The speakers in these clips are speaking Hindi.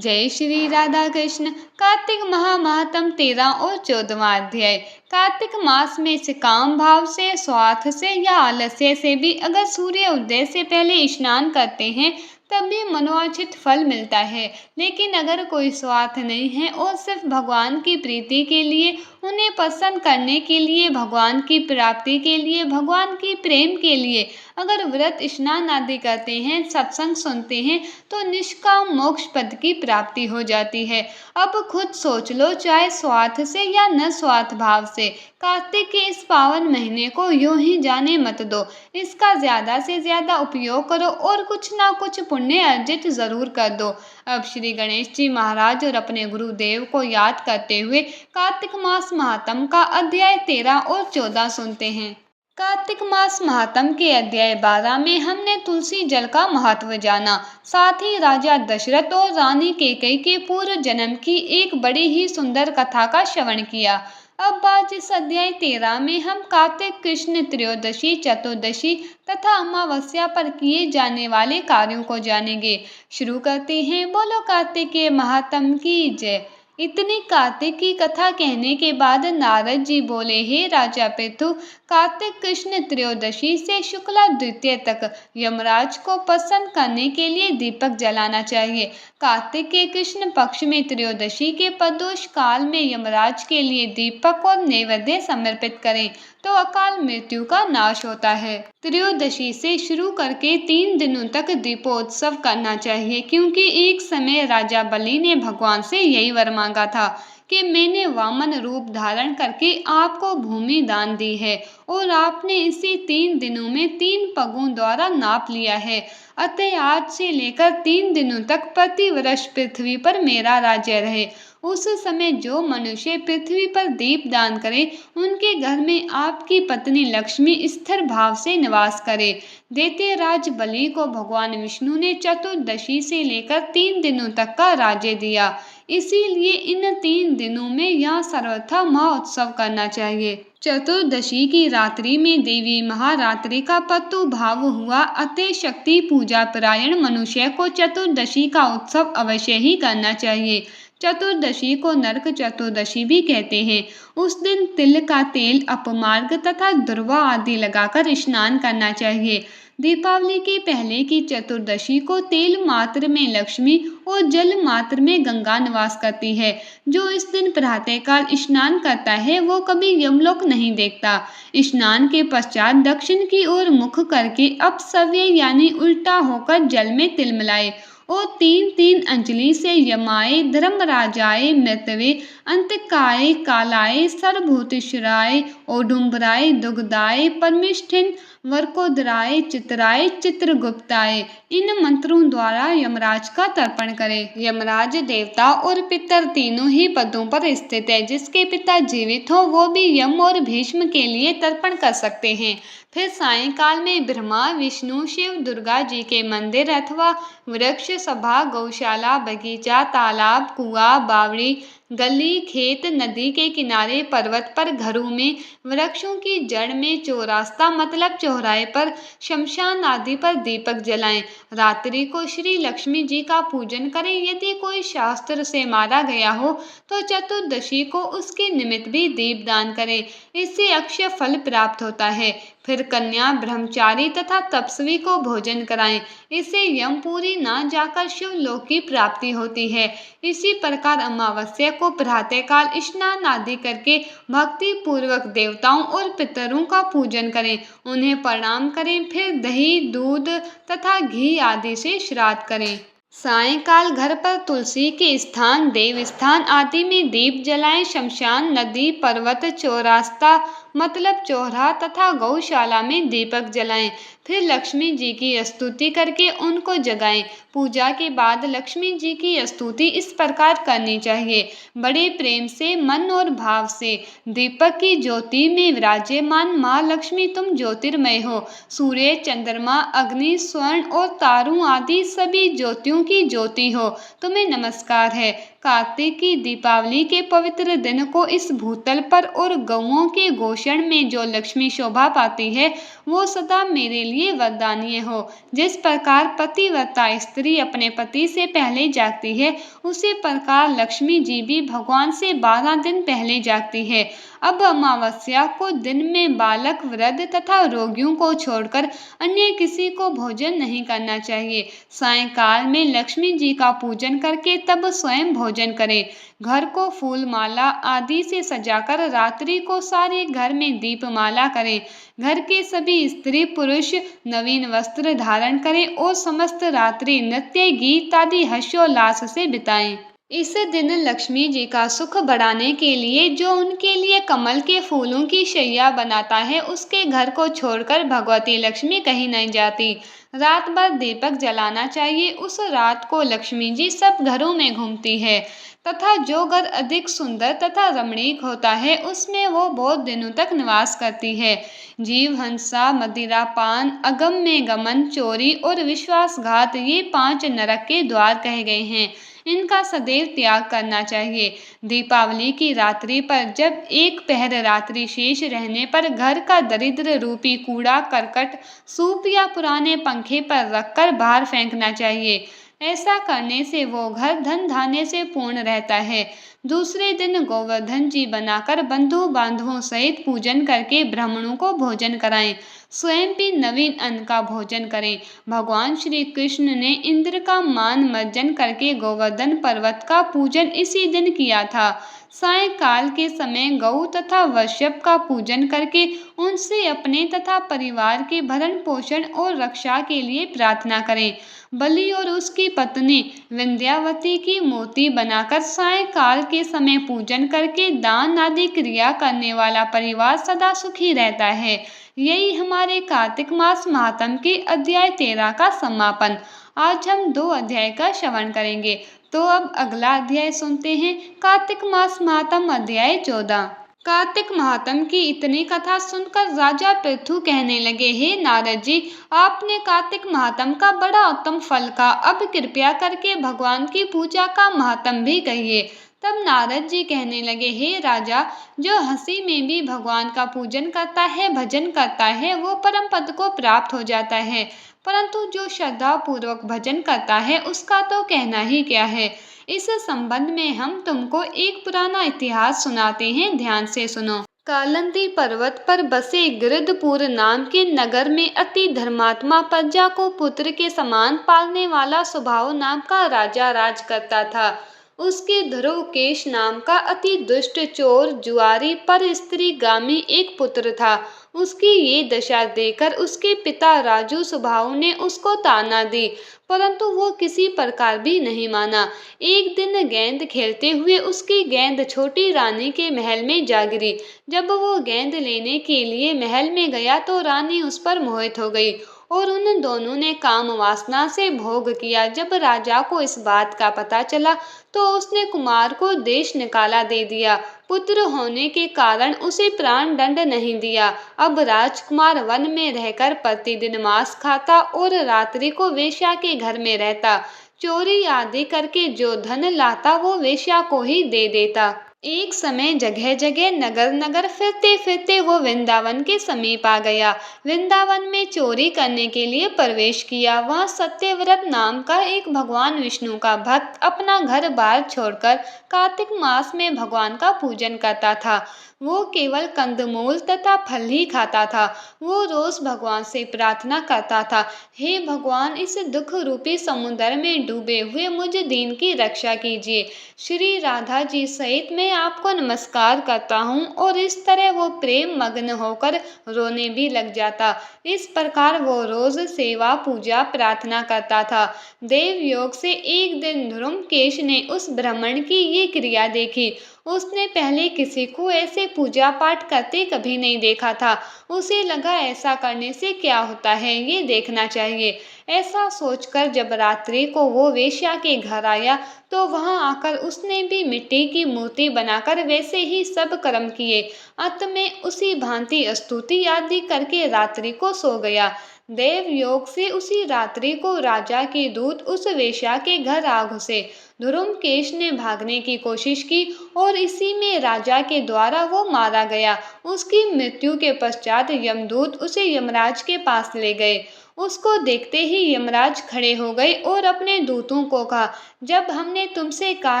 जय श्री राधा कृष्ण। कार्तिक महात्म 13 और 14वां अध्याय। कार्तिक मास में काम भाव से, स्वार्थ से या आलस्य से भी अगर सूर्य उदय से पहले स्नान करते हैं तब भी मनोवांछित फल मिलता है। लेकिन अगर कोई स्वार्थ नहीं है और सिर्फ भगवान की प्रीति के लिए, उन्हें प्रसन्न करने के लिए, भगवान की प्राप्ति के लिए, भगवान की प्रेम के लिए अगर व्रत स्नान आदि करते हैं, सत्संग सुनते हैं तो निष्काम मोक्ष पद की प्राप्ति हो जाती है। अब खुद सोच लो, चाहे स्वार्थ से या न स्वार्थ भाव से, कार्तिक के इस पावन महीने को यूं ही जाने मत दो। इसका ज्यादा से ज्यादा उपयोग करो और कुछ ना कुछ पुण्य अर्जित जरूर कर दो। अब श्री गणेश जी महाराज और अपने गुरुदेव को याद करते हुए कार्तिक मास महात्म का अध्याय 13 और 14 सुनते हैं। कार्तिक मास महात्म के अध्याय 12 में हमने तुलसी जल का महत्व जाना, साथ ही राजा दशरथ और रानी कैकेयी के पूर्व जन्म की एक बड़ी ही सुंदर कथा का श्रवण किया। अब आज इस अध्याय 13 में हम कार्तिक कृष्ण त्रयोदशी, चतुर्दशी तथा अमावस्या पर किए जाने वाले कार्यों को जानेंगे। शुरू करते हैं। बोलो कार्तिकेय महात्म की जय। इतनी कार्तिक की कथा कहने के बाद नारद जी बोले, हे राजा पृथु, कार्तिक कृष्ण त्रयोदशी से शुक्ला द्वितीय तक यमराज को प्रसन्न करने के लिए दीपक जलाना चाहिए। कार्तिक के कृष्ण पक्ष में त्रयोदशी के प्रदोष काल में यमराज के लिए दीपक और नैवेद्य समर्पित करें तो अकाल मृत्यु का नाश होता है। त्रयोदशी से शुरू करके 3 दिनों तक दीपोत्सव करना चाहिए, क्योंकि एक समय राजा बलि ने भगवान से यही वर मांगा था कि मैंने वामन रूप धारण करके आपको भूमि दान दी है और आपने इसे 3 दिनों में 3 पगों द्वारा नाप लिया है। अतः आज से लेकर 3 दिनों तक प्रति वर्ष पृथ्वी पर मेरा राज्य रहे। उस समय जो मनुष्य पृथ्वी पर दीप दान करे, उनके घर में आपकी पत्नी लक्ष्मी स्थिर भाव से निवास करे। देते राज बलि को भगवान विष्णु ने चतुर्दशी से लेकर 3 दिनों तक का राज्य दिया। इसीलिए इन 3 दिनों में यहाँ सर्वथा महोत्सव करना चाहिए। चतुर्दशी की रात्रि में देवी महारात्रि का प्रादुर्भाव हुआ, अतः शक्ति पूजा परायण मनुष्य को चतुर्दशी का उत्सव अवश्य ही करना चाहिए। चतुर्दशी को नरक चतुर्दशी भी कहते हैं। उस दिन तिल का तेल, अपमार्ग तथा दुर्वा आदि लगाकर स्नान करना चाहिए। दीपावली के पहले की चतुर्दशी को तेल मात्र में लक्ष्मी और जल मात्र में गंगा निवास करती है। जो इस दिन प्रातःकाल स्नान करता है वो कभी यमलोक नहीं देखता। स्नान के पश्चात दक्षिण की ओर मुख करके अपसव्य यानी उल्टा होकर जल में तिल मिलाए और 3-3 अंजलि से यमाय, धर्मराजाय, मृतवे, अंतकाय, कालाय, सर्वभूतेश्वराय, औडुम्बराय, दुग्धाय, परमेष्ठिन, वर्कोदराय, चित्राय, चित्रगुप्ताय इन मंत्रों द्वारा यमराज का तर्पण करें। यमराज देवता और पितर तीनों ही पदों पर स्थित है। जिसके पिता जीवित हो वो भी यम और भीष्म के लिए तर्पण कर सकते हैं। फिर सायंकाल में ब्रह्मा, विष्णु, शिव, दुर्गा जी के मंदिर अथवा वृक्ष, सभा, गौशाला, बगीचा, तालाब, कुआं, बावड़ी, गली, खेत, नदी के किनारे, पर्वत पर, घरों में, वृक्षों की जड़ में, चौरास्ता मतलब चौराहे पर, शमशान आदि पर दीपक जलाएं। रात्रि को श्री लक्ष्मी जी का पूजन करें। यदि कोई शास्त्र से मारा गया हो तो चतुर्दशी को उसके निमित्त भी दीप दान करें। इससे अक्षय फल प्राप्त होता है। फिर कन्या, ब्रह्मचारी तथा तपस्वी को भोजन कराएं। इससे यमपुरी न जाकर शिवलोक की प्राप्ति होती है। इसी प्रकार अमावस्या को प्रातःकाल स्नान आदि करके भक्ति पूर्वक देवताओं और पितरों का पूजन करें, उन्हें प्रणाम करें। फिर दही, दूध तथा घी आदि से श्राद्ध करें। सायंकाल घर पर तुलसी के स्थान, देव स्थान आदि में दीप जलाएं। शमशान, नदी, पर्वत, चौरास्ता मतलब चौराहा तथा गौशाला में दीपक जलाएं। फिर लक्ष्मी जी की स्तुति करके उनको जगाएं। पूजा के बाद लक्ष्मी जी की स्तुति इस प्रकार करनी चाहिए। बड़े प्रेम से, मन और भाव से, दीपक की ज्योति में विराजमान माँ लक्ष्मी तुम ज्योतिर्मय हो। सूर्य, चंद्रमा, अग्नि, स्वर्ण और तारों आदि सभी ज्योतियों की ज्योति हो, तुम्हें नमस्कार है। कार्तिक की दीपावली के पवित्र दिन को इस भूतल पर और गौओं के पोषण में जो लक्ष्मी शोभा पाती है वो सदा मेरे लिए वरदानीय हो। जिस प्रकार पतिव्रता स्त्री अपने पति से पहले जागती है, उसी प्रकार लक्ष्मी जी भी भगवान से 12 दिन पहले जागती है। अब अमावस्या को दिन में बालक, वृद्ध तथा रोगियों को छोड़कर अन्य किसी को भोजन नहीं करना चाहिए। सायंकाल में लक्ष्मी जी का पूजन करके तब स्वयं भोजन करें। घर को फूल माला आदि से सजाकर रात्रि को सारे घर में दीपमाला करें। घर के सभी स्त्री पुरुष नवीन वस्त्र धारण करें और समस्त रात्रि नृत्य गीत आदि हर्षोल्लास से बिताएं। इस दिन लक्ष्मी जी का सुख बढ़ाने के लिए जो उनके लिए कमल के फूलों की शैया बनाता है, उसके घर को छोड़कर भगवती लक्ष्मी कहीं नहीं जाती। रात भर दीपक जलाना चाहिए। उस रात को लक्ष्मी जी सब घरों में घूमती है तथा जो घर अधिक सुंदर तथा रमणीक होता है, उसमें वो बहुत दिनों तक निवास करती है। जीव हिंसा, मदिरा पान, अगम्य गमन, चोरी और विश्वासघात ये 5 नरक के द्वार कहे गए हैं। इनका सदैव त्याग करना चाहिए। दीपावली की रात्रि पर जब एक पहर रात्रि शेष रहने पर घर का दरिद्र रूपी कूड़ा करकट सूप या पुराने पंखे पर रखकर बाहर फेंकना चाहिए। ऐसा करने से वो घर धन धान्य से पूर्ण रहता है। दूसरे दिन गोवर्धन जी बनाकर बंधु बांधवों सहित पूजन करके ब्राह्मणों को भोजन कराएं। स्वयं भी नवीन अन्न का भोजन करें। भगवान श्री कृष्ण ने इंद्र का मान मर्जन करके गोवर्धन पर्वत का पूजन इसी दिन किया था। सायंकाल के समय गौ तथा वृषभ का पूजन करके उनसे अपने तथा परिवार के भरण पोषण और रक्षा के लिए प्रार्थना करें। बलि और उसकी पत्नी विंध्यावती की मूर्ति बनाकर सायंकाल के समय पूजन करके दान आदि क्रिया करने वाला परिवार सदा सुखी रहता है। यही हमारे कार्तिक मास महात्म के अध्याय 13 का समापन। आज हम 2 अध्याय का श्रवण करेंगे। तो अब अगला अध्याय सुनते हैं। कार्तिक मास महात्म अध्याय 14। कार्तिक महात्म की इतनी कथा सुनकर राजा पृथु कहने लगे, हे नारद जी, आपने कार्तिक महात्म का बड़ा उत्तम फल कहा। अब कृपया करके भगवान की पूजा का महात्म भी कहिए। तब नारद जी कहने लगे, हे राजा, जो हंसी में भी भगवान का पूजन करता है, भजन करता है, वो परम पद को प्राप्त हो जाता है। परंतु जो श्रद्धा पूर्वक भजन करता है, उसका तो कहना ही क्या है। इस संबंध में हम तुमको एक पुराना इतिहास सुनाते हैं, ध्यान से सुनो। कालंदी पर्वत पर बसे गिरिधपुर नाम के नगर में अति धर्मात्मा प्रजा को पुत्र के समान पालने वाला स्वभाव नाम का राजा राज करता था। उसके ध्रुवकेश नाम का अति दुष्ट, चोर, जुआरी, पर स्त्रीगामी एक पुत्र था। उसकी ये दशा देखकर उसके पिता राजू स्वभाव ने उसको ताना दी, परंतु वो किसी प्रकार भी नहीं माना। एक दिन गेंद खेलते हुए उसकी गेंद छोटी रानी के महल में जा गिरी। जब वो गेंद लेने के लिए महल में गया तो रानी उस पर मोहित हो गई और उन दोनों ने काम वासना से भोग किया। जब राजा को इस बात का पता चला तो उसने कुमार को देश निकाला दे दिया। पुत्र होने के कारण उसे प्राण दंड नहीं दिया। अब राजकुमार वन में रहकर प्रतिदिन मांस खाता और रात्रि को वेश्या के घर में रहता। चोरी आदि करके जो धन लाता वो वेश्या को ही दे देता। एक समय जगह जगह नगर नगर फिरते फिरते वो वृंदावन के समीप आ गया। वृंदावन में चोरी करने के लिए प्रवेश किया। वहाँ सत्यव्रत नाम का एक भगवान विष्णु का भक्त अपना घर बार छोड़कर कार्तिक मास में भगवान का पूजन करता था। वो केवल कंदमूल तथा फल ही खाता था। वो रोज भगवान से प्रार्थना करता था, हे भगवान, इस दुख रूपी समुद्र में डूबे हुए मुझ दीन की रक्षा कीजिए। श्री राधा जी सहित मैं आपको नमस्कार करता हूँ। और इस तरह वो प्रेम मग्न होकर रोने भी लग जाता। इस प्रकार वो रोज सेवा पूजा प्रार्थना करता था। देव योग से एक दिन ध्रुवकेश ने उस ब्राह्मण की ये क्रिया देखी। उसने पहले किसी को ऐसे पूजा पाठ करते कभी नहीं देखा था। उसे लगा ऐसा करने से क्या होता है, ये देखना चाहिए। ऐसा सोचकर जब रात्रि को वो वेश्या के घर आया तो वहां आकर उसने भी मिट्टी की मूर्ति बनाकर वैसे ही सब कर्म किए। अंत में उसी भांति स्तुति आदि करके रात्रि को सो गया। देव योग से उसी रात्रि को राजा के दूत उस वेश्या के घर आ घुसे। ध्रुमकेश ने भागने की कोशिश की और इसी में राजा के द्वारा वो मारा गया। उसकी मृत्यु के पश्चात यमदूत उसे यमराज के पास ले गए। उसको देखते ही यमराज खड़े हो गए और अपने दूतों को कहा, जब हमने तुमसे कहा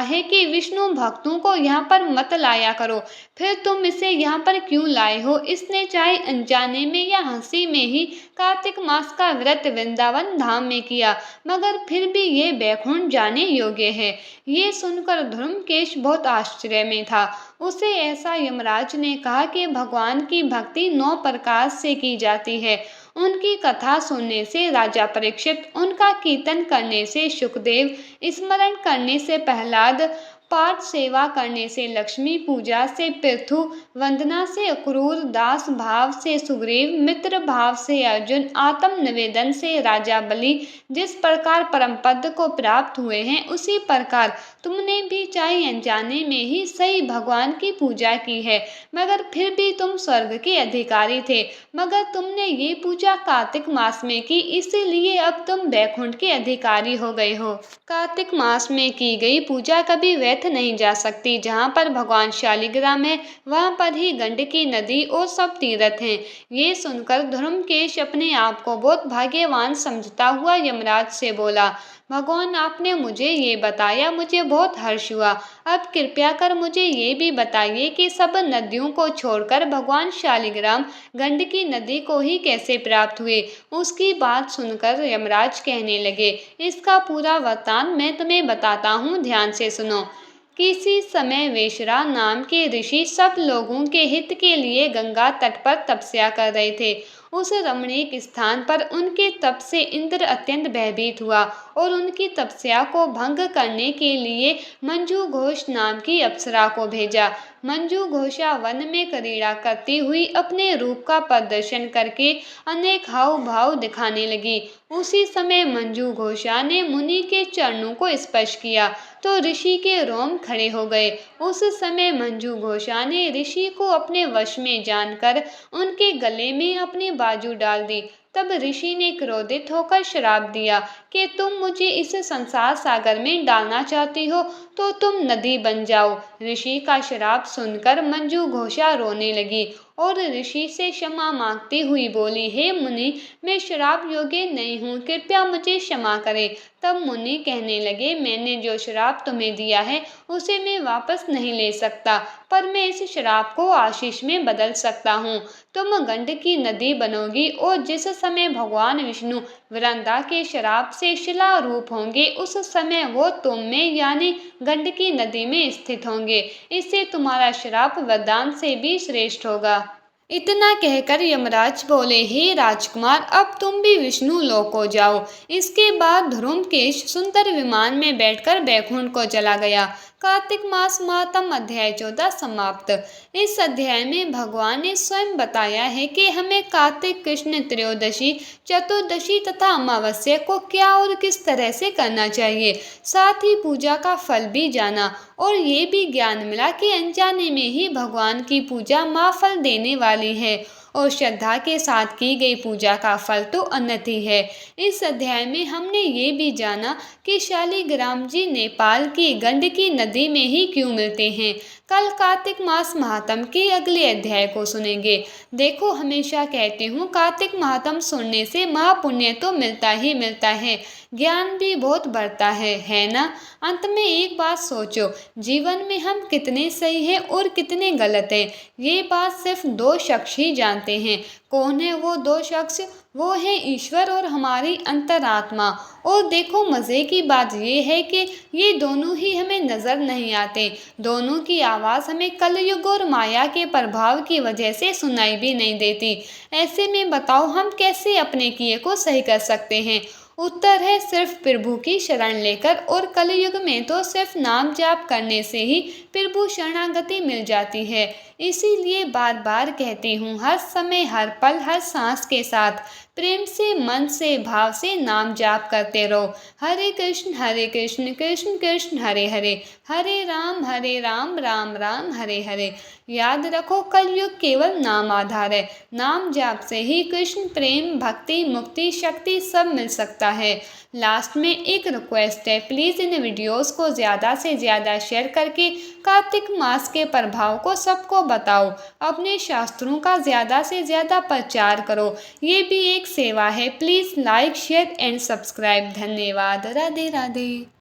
है कि विष्णु भक्तों को यहाँ पर मत लाया करो, फिर तुम इसे यहाँ पर क्यों लाए हो? इसने चाहे अनजाने में या हंसी में ही कार्तिक मास का व्रत वृंदावन धाम में किया, मगर फिर भी ये बैकुंठ जाने योग्य है। ये सुनकर ध्रुमकेश बहुत आश्चर्य में था। उसे ऐसा यमराज ने कहा कि भगवान की भक्ति 9 प्रकार से की जाती है। उनकी कथा सुनने से राजा परीक्षित, उनका कीर्तन करने से शुकदेव, स्मरण करने से प्रहलाद, पाठ सेवा करने से लक्ष्मी, पूजा से पृथु, वंदना से अक्रूर, दास भाव से सुग्रीव, मित्र भाव से अर्जुन, आत्म निवेदन से राजा बलि जिस प्रकार परम पद को प्राप्त हुए हैं, उसी प्रकार तुमने भी चाहे अनजाने में ही सही भगवान की पूजा की है, मगर फिर भी तुम स्वर्ग के अधिकारी थे। मगर तुमने ये पूजा कार्तिक मास में की, इसीलिए अब तुम बैकुंठ के अधिकारी हो गए हो। कार्तिक मास में की गई पूजा कभी व्यर्थ नहीं जा सकती। जहाँ पर भगवान शालिग्राम है, वहाँ पर ही गंडकी नदी और सब तीर्थ हैं। ये सुनकर ध्रुमकेश अपने आप को बहुत भाग्यवान समझता हुआ यमराज से बोला, भगवान आपने मुझे ये बताया, मुझे बहुत हर्ष हुआ। अब कृपया कर मुझे ये भी बताइए कि सब नदियों को छोड़कर भगवान शालिग्राम गंडकी नदी को ही कैसे प्राप्त हुए? उसकी बात सुनकर यमराज कहने लगे, इसका पूरा वृत्तांत मैं तुम्हें बताता हूँ, ध्यान से सुनो। किसी समय वेशरा नाम के ऋषि सब लोगों के हित के लिए गंगा तट पर तपस्या कर रहे थे। उस रमणीक स्थान पर उनके तप से इंद्र अत्यंत भयभीत हुआ और उनकी तपस्या को भंग करने के लिए मंजू घोष नाम की अप्सरा को भेजा। मंजू घोषा वन में क्रीड़ा करती हुई अपने रूप का प्रदर्शन करके अनेक हाव भाव दिखाने लगी। उसी समय मंजू घोषा ने मुनि के चरणों को स्पर्श किया तो ऋषि के रोम खड़े हो गए। उस समय मंजू घोषा ने ऋषि को अपने वश में जानकर उनके गले में अपनी बाजू डाल दी। तब ऋषि ने क्रोधित होकर श्राप दिया कि तुम मुझे इस संसार सागर में डालना चाहती हो तो तुम नदी बन जाओ। ऋषि का श्राप सुनकर मंजू घोषा रोने लगी और ऋषि से क्षमा मांगती हुई बोली, हे मुनि, मैं श्राप योग्य नहीं हूँ, कृपया मुझे क्षमा करें। तब मुनि कहने लगे, मैंने जो श्राप तुम्हें दिया है उसे मैं वापस नहीं ले सकता, पर मैं इस श्राप को आशीष में बदल सकता हूँ। तुम गंडकी नदी बनोगी और जिस समय भगवान विष्णु वृंदा के श्राप से शिला रूप होंगे, उस समय वो तुम में यानी गंडकी नदी में स्थित होंगे। इससे तुम्हारा श्राप वरदान से भी श्रेष्ठ होगा। इतना कहकर यमराज बोले, हे राजकुमार, अब तुम भी विष्णु लोक को जाओ। इसके बाद ध्रुमकेश सुंदर विमान में बैठकर बैकुंठ को चला गया। कार्तिक मास महात्म अध्याय 14 समाप्त। इस अध्याय में भगवान ने स्वयं बताया है कि हमें कार्तिक कृष्ण त्रयोदशी, चतुर्दशी तथा अमावस्या को क्या और किस तरह से करना चाहिए। साथ ही पूजा का फल भी जाना और ये भी ज्ञान मिला कि अनजाने में ही भगवान की पूजा महाफल देने वाली है और श्रद्धा के साथ की गई पूजा का फल तो अनंत ही है। इस अध्याय में हमने ये भी जाना कि शालिग्राम जी नेपाल की गंडकी नदी में ही क्यों मिलते हैं। कल कार्तिक मास महात्म के अगले अध्याय को सुनेंगे। देखो, हमेशा कहती हूँ, कार्तिक महात्म सुनने से महापुण्य तो मिलता ही मिलता है, ज्ञान भी बहुत बढ़ता है ना। अंत में एक बात सोचो, जीवन में हम कितने सही हैं और कितने गलत हैं, ये बात सिर्फ 2 शख्स ही जानते हैं। कौन है वो 2 शख्स? वो है ईश्वर और हमारी अंतरात्मा। और देखो, मज़े की बात ये है कि ये दोनों ही हमें नज़र नहीं आते। दोनों की आवाज़ हमें कलयुग और माया के प्रभाव की वजह से सुनाई भी नहीं देती। ऐसे में बताओ, हम कैसे अपने किए को सही कर सकते हैं? उत्तर है सिर्फ प्रभु की शरण लेकर, और कलयुग में तो सिर्फ नाम जाप करने से ही प्रभु शरणागति मिल जाती है। इसीलिए बार बार कहती हूँ, हर समय, हर पल, हर सांस के साथ प्रेम से, मन से, भाव से नाम जाप करते रहो। हरे कृष्ण कृष्ण कृष्ण हरे हरे, हरे राम राम राम हरे हरे। याद रखो, कलयुग केवल नाम आधार है। नाम जाप से ही कृष्ण प्रेम, भक्ति, मुक्ति, शक्ति सब मिल सकता होता है। लास्ट में एक रिक्वेस्ट है, प्लीज़ इन वीडियोस को ज़्यादा से ज़्यादा शेयर करके कार्तिक मास के प्रभाव को सबको बताओ। अपने शास्त्रों का ज़्यादा से ज़्यादा प्रचार करो, ये भी एक सेवा है। Please like share and subscribe. धन्यवाद। राधे राधे।